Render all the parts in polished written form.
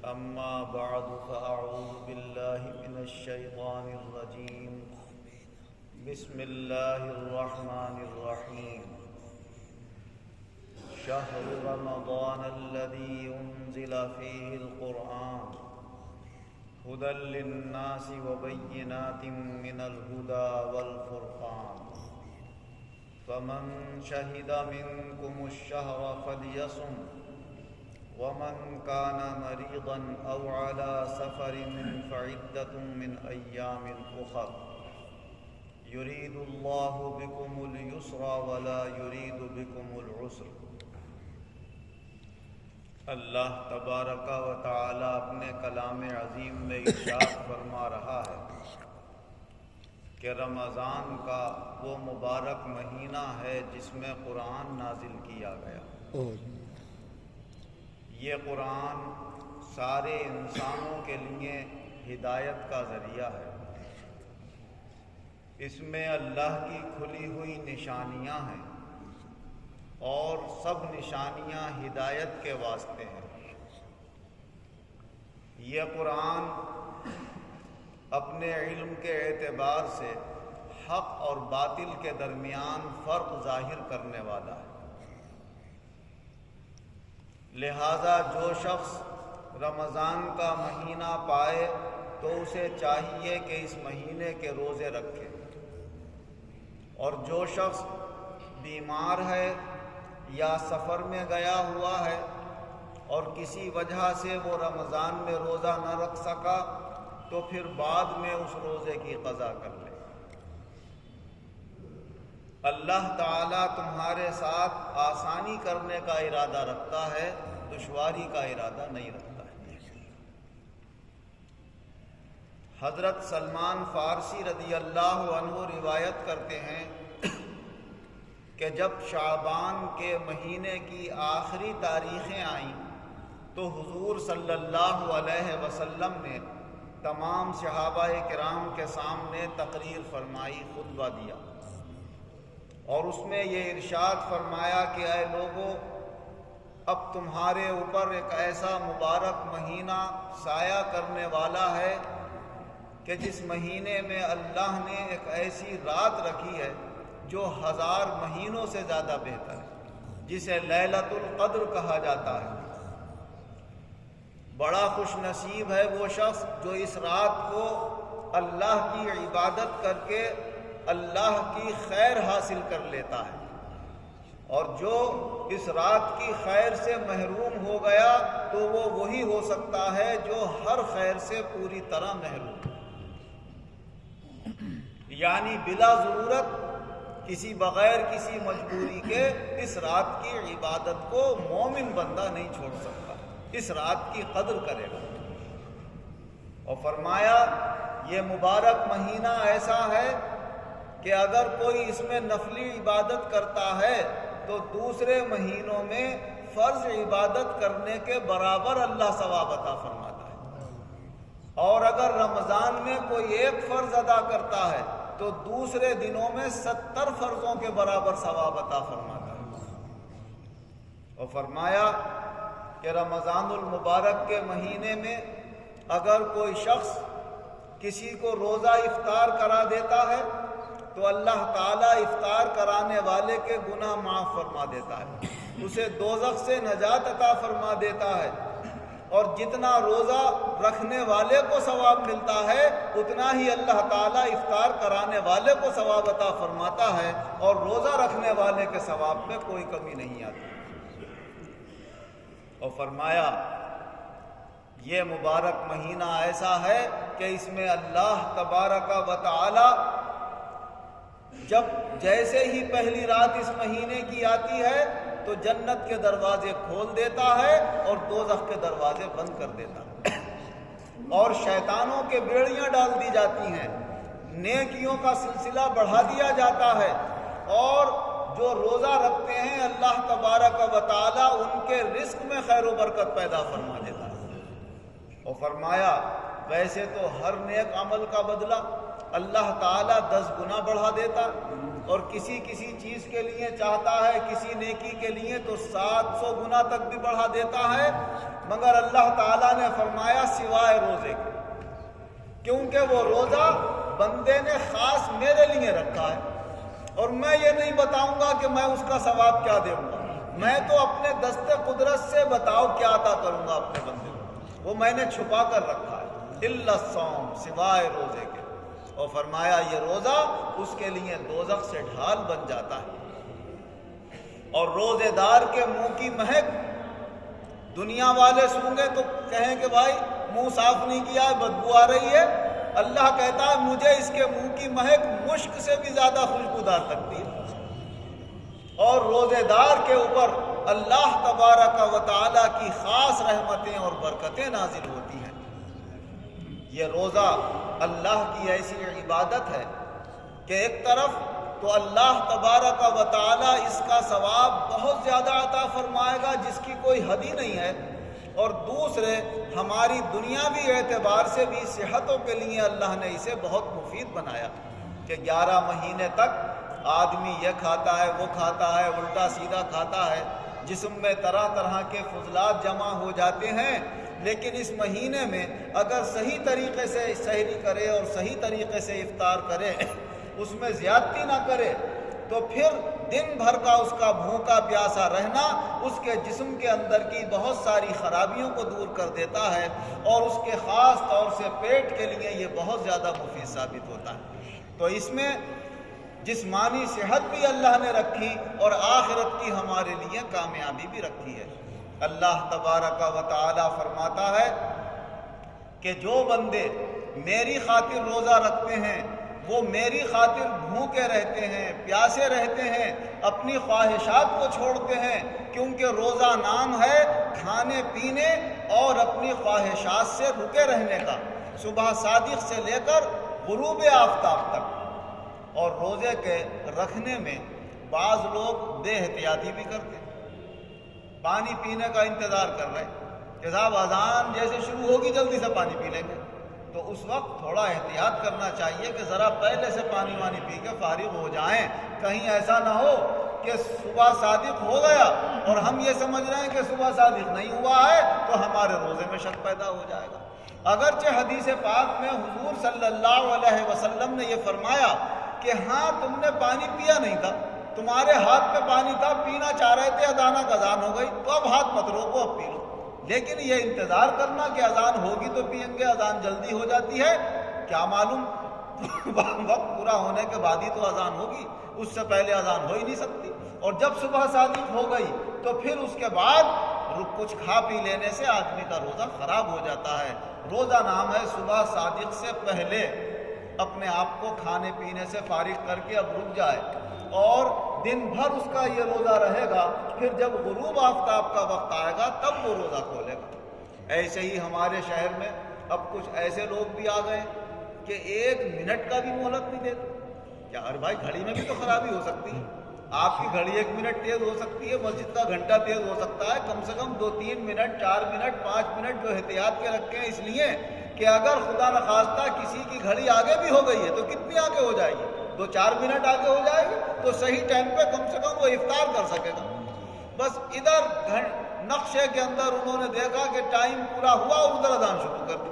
أما بعد فأعوذ بالله من الشيطان الرجيم بسم الله الرحمن الرحيم شهر رمضان الذي أنزل فيه القرآن هدى للناس وبينات من الهدى والفرقان فمن شهد منكم الشهر فليصم ومن كان مريضا أو على سفر فعدة من أيام أخر يريد الله بكم اليسر ولا يريد بكم العسر۔ اللہ تبارک و تعالی اپنے کلام عظیم میں ارشاد فرما رہا ہے کہ رمضان کا وہ مبارک مہینہ ہے جس میں قرآن نازل کیا گیا۔ یہ قرآن سارے انسانوں کے لیے ہدایت کا ذریعہ ہے۔ اس میں اللہ کی کھلی ہوئی نشانیاں ہیں اور سب نشانیاں ہدایت کے واسطے ہیں۔ یہ قرآن اپنے علم کے اعتبار سے حق اور باطل کے درمیان فرق ظاہر کرنے والا ہے، لہذا جو شخص رمضان کا مہینہ پائے تو اسے چاہیے کہ اس مہینے کے روزے رکھے، اور جو شخص بیمار ہے یا سفر میں گیا ہوا ہے اور کسی وجہ سے وہ رمضان میں روزہ نہ رکھ سکا تو پھر بعد میں اس روزے کی قضا کر لے۔ اللہ تعالیٰ تمہارے ساتھ آسانی کرنے کا ارادہ رکھتا ہے، دشواری کا ارادہ نہیں رکھتا ہے۔ حضرت سلمان فارسی رضی اللہ عنہ روایت کرتے ہیں کہ جب شعبان کے مہینے کی آخری تاریخیں آئیں تو حضور صلی اللہ علیہ وسلم نے تمام صحابہ کرام کے سامنے تقریر فرمائی، خطبہ دیا، اور اس میں یہ ارشاد فرمایا کہ اے لوگو، اب تمہارے اوپر ایک ایسا مبارک مہینہ سایہ کرنے والا ہے کہ جس مہینے میں اللہ نے ایک ایسی رات رکھی ہے جو 1000 مہینوں سے زیادہ بہتر ہے، جسے لیلۃ القدر کہا جاتا ہے۔ بڑا خوش نصیب ہے وہ شخص جو اس رات کو اللہ کی عبادت کر کے اللہ کی خیر حاصل کر لیتا ہے، اور جو اس رات کی خیر سے محروم ہو گیا تو وہ وہی ہو سکتا ہے جو ہر خیر سے پوری طرح محروم، یعنی بلا ضرورت بغیر کسی مجبوری کے اس رات کی عبادت کو مومن بندہ نہیں چھوڑ سکتا، اس رات کی قدر کرے گا۔ اور فرمایا یہ مبارک مہینہ ایسا ہے کہ اگر کوئی اس میں نفلی عبادت کرتا ہے تو دوسرے مہینوں میں فرض عبادت کرنے کے برابر اللہ ثواب عطا فرماتا ہے، اور اگر رمضان میں کوئی ایک فرض ادا کرتا ہے تو دوسرے دنوں میں 70 فرضوں کے برابر ثواب عطا فرماتا ہے۔ اور فرمایا کہ رمضان المبارک کے مہینے میں اگر کوئی شخص کسی کو روزہ افطار کرا دیتا ہے تو اللہ تعالیٰ افطار کرانے والے کے گناہ معاف فرما دیتا ہے، اسے دوزخ سے نجات عطا فرما دیتا ہے، اور جتنا روزہ رکھنے والے کو ثواب ملتا ہے اتنا ہی اللہ تعالیٰ افطار کرانے والے کو ثواب عطا فرماتا ہے، اور روزہ رکھنے والے کے ثواب میں کوئی کمی نہیں آتی۔ اور فرمایا یہ مبارک مہینہ ایسا ہے کہ اس میں اللہ تبارک و تعالی جب جیسے ہی پہلی رات اس مہینے کی آتی ہے تو جنت کے دروازے کھول دیتا ہے اور دوزخ کے دروازے بند کر دیتا ہے، اور شیطانوں کے بیڑیاں ڈال دی جاتی ہیں، نیکیوں کا سلسلہ بڑھا دیا جاتا ہے، اور جو روزہ رکھتے ہیں اللہ تبارک و تعالی ان کے رزق میں خیر و برکت پیدا فرما دیتا ہے۔ اور فرمایا ویسے تو ہر نیک عمل کا بدلہ اللہ تعالیٰ 10 گنا بڑھا دیتا، اور کسی کسی چیز کے لیے چاہتا ہے، کسی نیکی کے لیے تو 700 گنا تک بھی بڑھا دیتا ہے، مگر اللہ تعالیٰ نے فرمایا سوائے روزے کے، کیونکہ وہ روزہ بندے نے خاص میرے لیے رکھا ہے، اور میں یہ نہیں بتاؤں گا کہ میں اس کا ثواب کیا دوں گا، میں تو اپنے دست قدرت سے بتاؤ کیا عطا کروں گا اپنے بندے کو، وہ میں نے چھپا کر رکھا ہے، الا الصوم، سوائے روزے کے، اور فرمایا یہ روزہ اس کے لیے دوزخ سے ڈھال بن جاتا ہے۔ اور روزے دار کے منہ کی مہک دنیا والے سن گے تو کہیں کہ بھائی منہ صاف نہیں کیا ہے، بدبو آ رہی ہے، اللہ کہتا ہے مجھے اس کے منہ کی مہک مشک سے بھی زیادہ خوشبودار لگتی ہے۔ اور روزے دار کے اوپر اللہ تبارک و تعالیٰ کی خاص رحمتیں اور برکتیں نازل ہوتی ہیں۔ یہ روزہ اللہ کی ایسی عبادت ہے کہ ایک طرف تو اللہ تبارک و تعالیٰ اس کا ثواب بہت زیادہ عطا فرمائے گا جس کی کوئی حد ہی نہیں ہے، اور دوسرے ہماری دنیاوی اعتبار سے بھی صحتوں کے لیے اللہ نے اسے بہت مفید بنایا کہ 11 مہینے تک آدمی یہ کھاتا ہے وہ کھاتا ہے، الٹا سیدھا کھاتا ہے، جسم میں طرح طرح کے فضلات جمع ہو جاتے ہیں، لیکن اس مہینے میں اگر صحیح طریقے سے سحری کرے اور صحیح طریقے سے افطار کرے، اس میں زیادتی نہ کرے، تو پھر دن بھر کا اس کا بھوکا پیاسا رہنا اس کے جسم کے اندر کی بہت ساری خرابیوں کو دور کر دیتا ہے، اور اس کے خاص طور سے پیٹ کے لیے یہ بہت زیادہ مفید ثابت ہوتا ہے۔ تو اس میں جسمانی صحت بھی اللہ نے رکھی اور آخرت کی ہمارے لیے کامیابی بھی رکھی ہے۔ اللہ تبارک و تعالی فرماتا ہے کہ جو بندے میری خاطر روزہ رکھتے ہیں وہ میری خاطر بھوکے رہتے ہیں، پیاسے رہتے ہیں، اپنی خواہشات کو چھوڑتے ہیں، کیونکہ روزہ نام ہے کھانے پینے اور اپنی خواہشات سے رکے رہنے کا، صبح صادق سے لے کر غروب آفتاب تک۔ اور روزے کے رکھنے میں بعض لوگ بے احتیاطی بھی کرتے ہیں، پانی پینے کا انتظار کر رہے ہیں کہ صاحب اذان جیسے شروع ہوگی جلدی سے پانی پی لیں گے، تو اس وقت تھوڑا احتیاط کرنا چاہیے کہ ذرا پہلے سے پانی وانی پی کے فارغ ہو جائیں، کہیں ایسا نہ ہو کہ صبح صادق ہو گیا اور ہم یہ سمجھ رہے ہیں کہ صبح صادق نہیں ہوا ہے تو ہمارے روزے میں شک پیدا ہو جائے گا۔ اگرچہ حدیث پاک میں حضور صلی اللہ علیہ وسلم نے یہ فرمایا کہ ہاں تم نے پانی پیا نہیں تھا، تمہارے ہاتھ میں پانی تھا، پینا چاہ رہے تھے، اذان ہو گئی تو اب ہاتھ مت روکو، اب پی لو، لیکن یہ انتظار کرنا کہ اذان ہوگی تو پئیں گے، اذان جلدی ہو جاتی ہے، کیا معلوم وقت پورا ہونے کے بعد ہی تو اذان ہوگی، اس سے پہلے اذان ہو ہی نہیں سکتی، اور جب صبح صادق ہو گئی تو پھر اس کے بعد کچھ کھا پی لینے سے آدمی کا روزہ خراب ہو جاتا ہے۔ روزہ نام ہے صبح صادق سے پہلے اپنے آپ کو کھانے پینے سے فارغ کر کے اب رک جائے، اور دن بھر اس کا یہ روزہ رہے گا، پھر جب غروب آفتاب کا وقت آئے گا تب وہ روزہ کھولے گا۔ ایسے ہی ہمارے شہر میں اب کچھ ایسے لوگ بھی آ گئے کہ 1 منٹ کا بھی مہلت نہیں دیتے۔ کیا ہر بھائی گھڑی میں بھی تو خرابی ہو سکتی ہے، آپ کی گھڑی 1 منٹ تیز ہو سکتی ہے، مسجد کا گھنٹہ تیز ہو سکتا ہے، کم سے کم 2-3 منٹ 4 منٹ 5 منٹ جو احتیاط کے رکھے ہیں، اس لیے کہ اگر خدا نخواستہ کسی کی گھڑی آگے بھی ہو گئی ہے تو کتنی آگے ہو جائے گی، 2-4 منٹ آگے ہو جائے گی تو صحیح ٹائم پہ کم سے کم وہ افطار کر سکے گا۔ بس ادھر نقشے کے اندر انہوں نے دیکھا کہ ٹائم پورا ہوا اور ادھر اذان شروع کر دی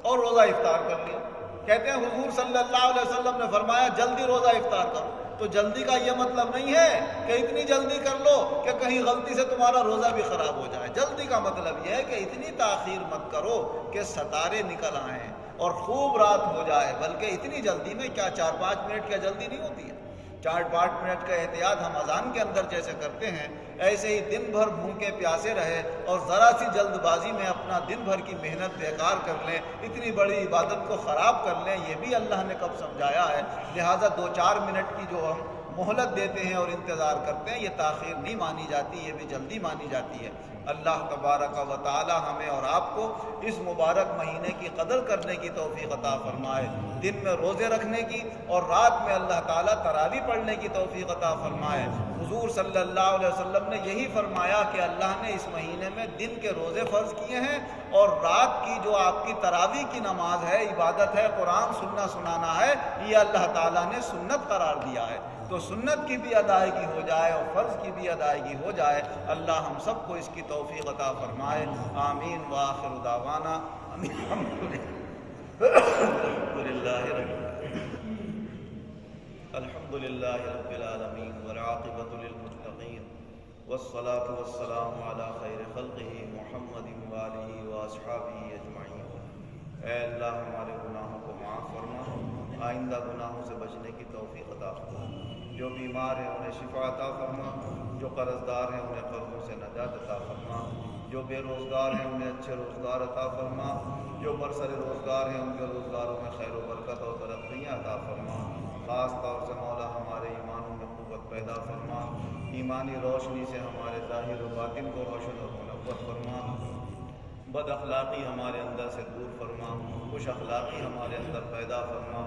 اور روزہ افطار کر لیا۔ کہتے ہیں حضور صلی اللہ علیہ وسلم نے فرمایا جلدی روزہ افطار کرو، تو جلدی کا یہ مطلب نہیں ہے کہ اتنی جلدی کر لو کہ کہیں غلطی سے تمہارا روزہ بھی خراب ہو جائے۔ جلدی کا مطلب یہ ہے کہ اتنی تاخیر مت کرو کہ ستارے نکل آئیں اور خوب رات ہو جائے، بلکہ اتنی جلدی میں کیا 4-5 منٹ کیا جلدی نہیں ہوتی ہے؟ 4-5 منٹ کا احتیاط ہم اذان کے اندر جیسے کرتے ہیں، ایسے ہی دن بھر بھوکے پیاسے رہے اور ذرا سی جلد بازی میں اپنا دن بھر کی محنت بیکار کر لیں، اتنی بڑی عبادت کو خراب کر لیں، یہ بھی اللہ نے کب سمجھایا ہے؟ لہٰذا 2-4 منٹ کی جو ہم مہلت دیتے ہیں اور انتظار کرتے ہیں، یہ تاخیر نہیں مانی جاتی، یہ بھی جلدی مانی جاتی ہے۔ اللہ تبارک و تعالی ہمیں اور آپ کو اس مبارک مہینے کی قدر کرنے کی توفیق عطا فرمائے، دن میں روزے رکھنے کی اور رات میں اللہ تعالیٰ تراویح پڑھنے کی توفیق عطا فرمائے۔ حضور صلی اللہ علیہ وسلم نے یہی فرمایا کہ اللہ نے اس مہینے میں دن کے روزے فرض کیے ہیں، اور رات کی جو آپ کی تراویح کی نماز ہے، عبادت ہے، قرآن سننا سنانا ہے، یہ اللہ تعالیٰ نے سنت قرار دیا ہے۔ تو سنت کی بھی ادائیگی ہو جائے اور فرض کی بھی ادائیگی ہو جائے. اللہ ہم سب کو اس کی توفیق عطا فرمائے. آمین. وآخر دعوانا الحمد للہ رب العالمین والعاقبۃ للمتقین والصلاة والسلام علی خیر خلقہ محمد وآلہ واصحابہ اجمعین. اے اللہ ہمارے گناہوں کو معاف فرما، آئندہ گناہوں سے بچنے کی توفیق عطا فرما. جو بیمار ہیں انہیں شفا عطا فرما، جو قرض دار ہیں انہیں قرضوں سے نجات عطا فرما، جو بے روزگار ہیں انہیں اچھے روزگار عطا فرما، جو برسر روزگار ہیں ان کے روزگاروں میں خیر و برکت اور ترقیاں عطا فرما. خاص طور سے مولا ہمارے ایمانوں میں قوت پیدا فرما، ایمانی روشنی سے ہمارے ظاہر و باطن کو روشن اور منور فرما. بد اخلاقی ہمارے اندر سے دور فرما، خوش اخلاقی ہمارے اندر پیدا فرما،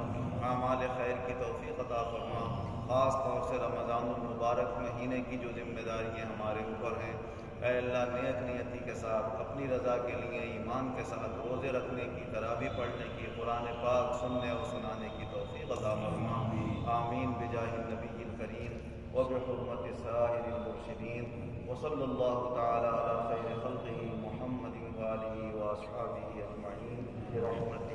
اعمال خیر کی توفیق عطا فرما. خاص طور سے رمضان المبارک مہینے کی جو ذمہ داریاں ہمارے اوپر ہیں، اے اللہ نیک نیتی کے ساتھ اپنی رضا کے لیے ایمان کے ساتھ روزے رکھنے کی، تراویح پڑھنے کی، قرآن پاک سننے اور سنانے کی توفیق عطا فرما. آمین بجاہ النبی الکریم وبحرمت سائر المرشدین وصلی اللہ تعالی علی خیر خلقہ محمد وآلہ واصحابہ اجمعین برحمتہ.